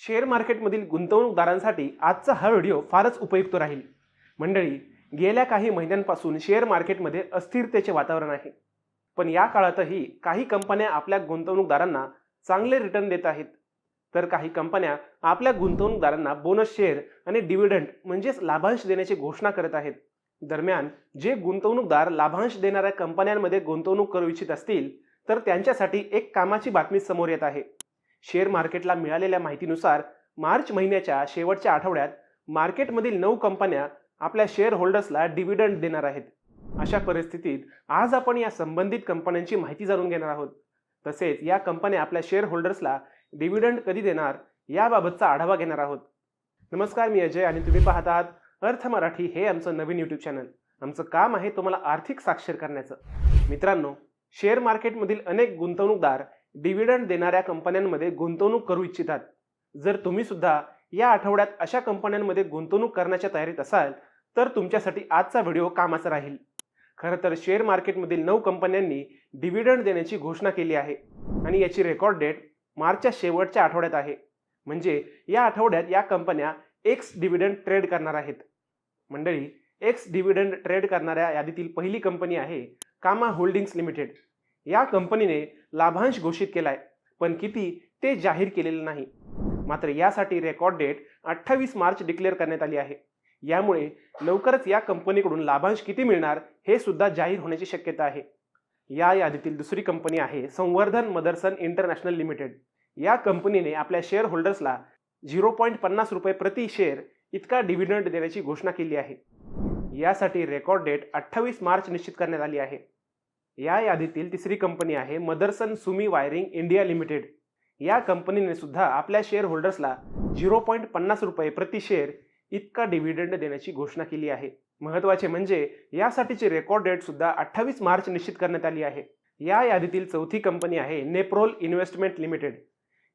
Share मार्केटमधील गुंतवणूकदारांसाठी आजचा हा व्हिडिओ फारच उपयुक्त राहील। मंडळी, गेल्या काही महिन्यांपासून शेअर मार्केटमध्ये अस्थिरतेचे वातावरण आहे। पण या काळातही काही कंपन्या आपल्या गुंतवणूकदारांना चांगले रिटर्न देत आहेत, तर काही कंपन्या आपल्या गुंतवणूकदारांना बोनस शेअर आणि डिव्हिडंड म्हणजेच लाभांश देण्याची घोषणा करत आहेत। दरम्यान जे गुंतवणूकदार लाभांश देणाऱ्या कंपन्यांमध्ये गुंतवणूक करू इच्छित असतील तर त्यांच्यासाठी एक कामाची बातमी समोर येत आहे। शेअर मार्केटला मिळालेल्या माहितीनुसार मार्च महिन्याच्या शेवटच्या आठवड्यात मार्केटमधील 9 कंपन्या आपल्या शेअर होल्डर्सला डिव्हिडंड देणार आहेत। अशा परिस्थितीत आज आपण या संबंधित कंपन्यांची माहिती जाणून घेणार आहोत। तसेच या कंपन्या आपल्या शेअर होल्डर्सला डिव्हिडंड कधी देणार याबाबतचा आढावा घेणार आहोत। नमस्कार, मी अजय आणि तुम्ही पाहत आहात अर्थ मराठी हे आमचं नवीन यूट्यूब चॅनल। आमचं काम आहे तुम्हाला आर्थिक साक्षर करण्याचं। मित्रांनो, शेअर मार्केटमधील अनेक गुंतवणूकदार डिव्हिडंड देणाऱ्या कंपन्यांमध्ये गुंतवणूक करू इच्छितात। जर तुम्ही सुद्धा या आठवड्यात अशा कंपन्यांमध्ये गुंतवणूक करण्याच्या तयारीत असाल तर तुमच्यासाठी आजचा व्हिडिओ कामाचा राहील। खरं तर शेअर मार्केटमधील 9 कंपन्यांनी डिव्हिडंड देण्याची घोषणा केली आहे आणि याची रेकॉर्ड डेट मार्चच्या शेवटच्या आठवड्यात आहे। म्हणजे या आठवड्यात या कंपन्या एक्स डिव्हिडंड ट्रेड करणार आहेत। मंडळी, एक्स डिव्हिडंड ट्रेड करणाऱ्या यादीतील पहिली कंपनी आहे कामा होल्डिंग्स लिमिटेड। या कंपनीने लाभांश घोषित केलाय, पण किती ते जाहीर केलेलं नाही। मात्र यासाठी रेकॉर्ड डेट 28 मार्च डिक्लेअर करण्यात आली आहे। यामुळे लवकरच या कंपनीकडून लाभांश किती मिळणार हे सुद्धा जाहीर होण्याची शक्यता आहे। या यादीतील दुसरी कंपनी आहे संवर्धन मदरसन इंटरनॅशनल लिमिटेड। या कंपनीने आपल्या शेअर होल्डर्सला 0.50 रुपये प्रति शेअर इतका डिव्हिडंड देण्याची घोषणा केली आहे। यासाठी रेकॉर्ड डेट 28 मार्च निश्चित करण्यात आली आहे। या यादीतील तिसरी कंपनी आहे Motherson Sumi Wiring India Limited. या कंपनीने सुद्धा आपल्या शेअर होल्डर्सला 0.50 रुपये प्रति शेअर इतका डिव्हिडंड देण्याची घोषणा केली आहे। महत्त्वाचे म्हणजे यासाठीची रेकॉर्ड डेट सुद्धा 28 मार्च निश्चित करण्यात आली आहे। या यादीतील चौथी कंपनी आहे नेप्रोल इन्व्हेस्टमेंट लिमिटेड।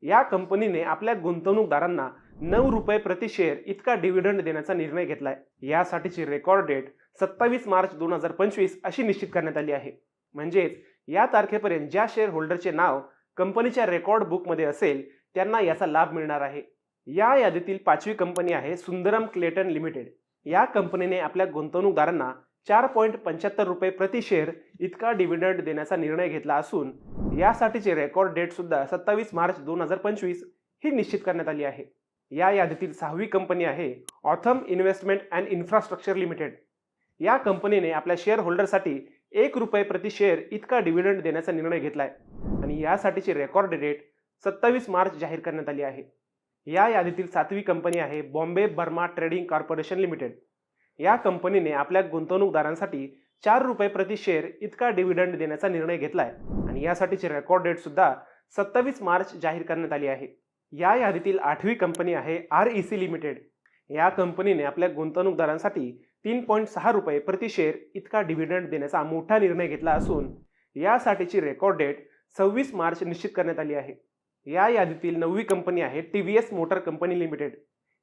या कंपनीने आपल्या गुंतवणूकदारांना 9 रुपये प्रति शेअर इतका डिव्हिडंड देण्याचा निर्णय घेतलाय। यासाठीची रेकॉर्ड डेट 27 मार्च 2025 अशी निश्चित करण्यात आली आहे। म्हणजेच या तारखेपर्यंत ज्या शेअर होल्डरचे नाव कंपनीच्या रेकॉर्ड बुकमध्ये असेल त्यांना याचा लाभ मिळणार आहे। या यादीतील पाचवी कंपनी आहे सुंदरम क्लेटन लिमिटेड। या कंपनीने आपल्या गुंतवणूकदारांना 4.75 रुपये प्रति शेअर इतका डिव्हिडंड देण्याचा निर्णय घेतला असून यासाठीची रेकॉर्ड डेट सुद्धा 27 मार्च 2025 ही निश्चित करण्यात आली आहे। या यादीतील सहावी कंपनी आहे Autham investment and infrastructure limited. या कंपनीने आपल्या शेअर होल्डरसाठी 1 रुपये प्रति शेअर इतका डिव्हिडंड देण्याचा निर्णय घेतलाय आणि यासाठीची रेकॉर्ड डेट 27 मार्च जाहीर करण्यात आली आहे। या यादीतील सातवी कंपनी आहे Bombay Burma trading corporation limited. या कंपनीने आपल्या गुंतवणूकदारांसाठी 4 रुपये प्रति शेअर इतका डिव्हिडंड देण्याचा निर्णय घेतलाय आणि यासाठीची रेकॉर्ड डेट सुद्धा 27 मार्च जाहीर करण्यात आली आहे। या यादीतील आठवी कंपनी आहे REC लिमिटेड। या कंपनीने आपल्या गुंतवणूकदारांसाठी 3.6 रुपये प्रति शेअर इतका डिव्हिडंड देण्याचा मोठा निर्णय घेतला असून यासाठीची रेकॉर्ड डेट 26 मार्च निश्चित करण्यात आली आहे। या यादीतील नववी कंपनी आहे TVS मोटर कंपनी लिमिटेड।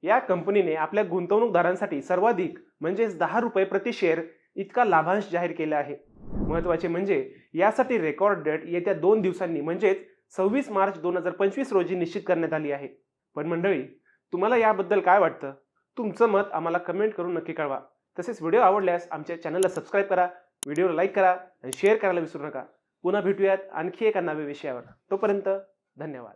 या कंपनीने आपल्या गुंतवणूकदारांसाठी सर्वाधिक म्हणजेच 10 रुपये प्रति शेअर इतका लाभांश जाहीर केला आहे। महत्त्वाचे म्हणजे यासाठी रेकॉर्ड डेट येत्या 2 दिवसांनी म्हणजेच 26 मार्च 2025 रोजी निश्चित करण्यात आली आहे। पण मंडळी, तुम्हाला याबद्दल काय वाटतं? तुमचं मत आम्हाला कमेंट करून नक्की कळवा। तसेच व्हिडिओ आवडल्यास आमच्या चॅनलला सबस्क्राईब करा, व्हिडिओला लाईक करा आणि शेअर करायला विसरू नका। पुन्हा भेटूयात आणखी एका नव्या विषयावर। तोपर्यंत धन्यवाद।